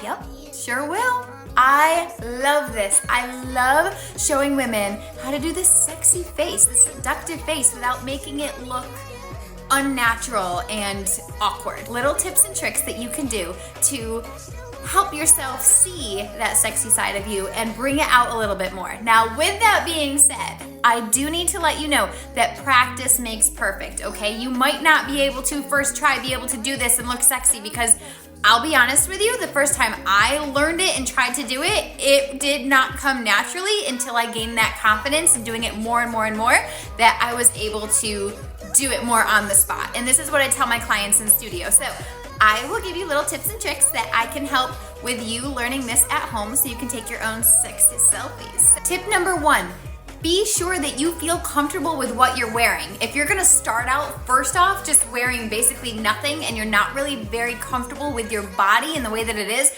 Yep, sure will. I love this. I love showing women how to do this sexy face, this seductive face without making it look unnatural and awkward. Little tips and tricks that you can do to help yourself see that sexy side of you and bring it out a little bit more. Now, with that being said, I do need to let you know that practice makes perfect, okay? You might not be able to first try, be able to do this and look sexy, because I'll be honest with you, the first time I learned it and tried to do it, it did not come naturally until I gained that confidence and doing it more and more and more, that I was able to do it more on the spot. And this is what I tell my clients in studio. So I will give you little tips and tricks that I can help with you learning this at home so you can take your own sexy selfies. Tip number 1, be sure that you feel comfortable with what you're wearing. If you're gonna start out first off just wearing basically nothing and you're not really very comfortable with your body and the way that it is,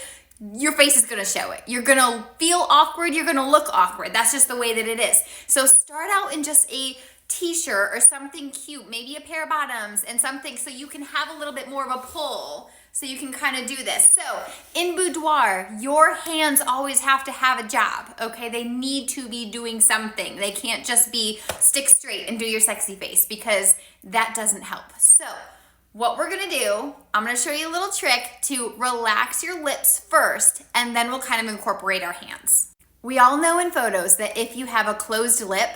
your face is gonna show it. You're gonna feel awkward, you're gonna look awkward. That's just the way that it is. So start out in just a t-shirt or something cute, maybe a pair of bottoms and something so you can have a little bit more of a pull, so you can kind of do this. So in boudoir, your hands always have to have a job, okay? They need to be doing something. They can't just be stick straight and do your sexy face, because that doesn't help. So what we're gonna do, I'm gonna show you a little trick to relax your lips first, and then we'll kind of incorporate our hands. We all know in photos that if you have a closed lip,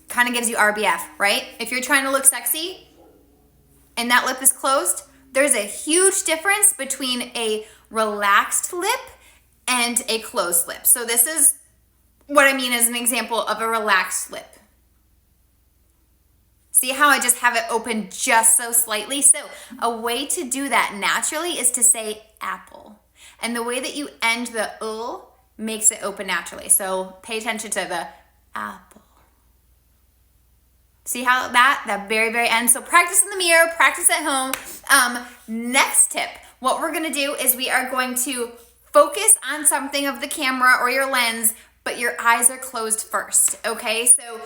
kind of gives you RBF, right? If you're trying to look sexy and that lip is closed, there's a huge difference between a relaxed lip and a closed lip. So this is what I mean as an example of a relaxed lip. See how I just have it open just so slightly? So a way to do that naturally is to say apple. And the way that you end the makes it open naturally. So pay attention to the apple. See how that very, very end. So practice in the mirror, practice at home. Next tip, what we're gonna do is we are going to focus on something of the camera or your lens, but your eyes are closed first, okay? So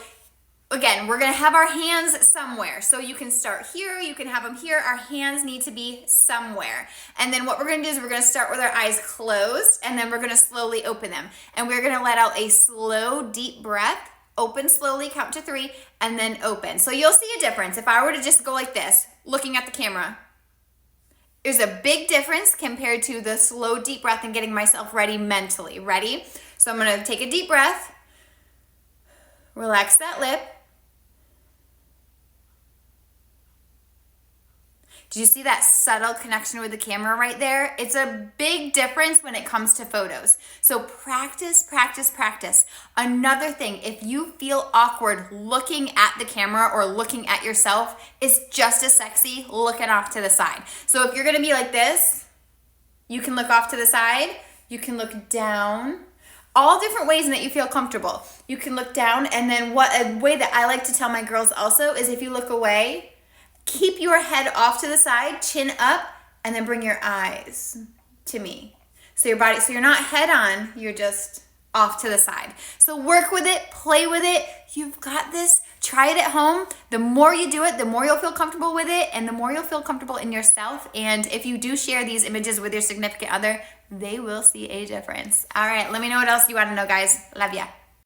again, we're gonna have our hands somewhere. So you can start here, you can have them here. Our hands need to be somewhere. And then what we're gonna do is we're gonna start with our eyes closed, and then we're gonna slowly open them. And we're gonna let out a slow, deep breath. Open slowly, count to 3, and then open. So you'll see a difference. If I were to just go like this, looking at the camera, there's a big difference compared to the slow, deep breath and getting myself ready mentally. Ready? So I'm gonna take a deep breath, relax that lip. Do you see that subtle connection with the camera right there? It's a big difference when it comes to photos. So practice, practice, practice. Another thing, if you feel awkward looking at the camera or looking at yourself, is just as sexy looking off to the side. So if you're gonna be like this, you can look off to the side, you can look down, all different ways in that you feel comfortable. You can look down, and then a way that I like to tell my girls also is if you look away, keep your head off to the side, chin up, and then bring your eyes to me. So you're not head on, you're just off to the side. So work with it, play with it. You've got this. Try it at home. The more you do it, the more you'll feel comfortable with it, and the more you'll feel comfortable in yourself. And if you do share these images with your significant other, they will see a difference. All right, let me know what else you want to know, guys. Love ya.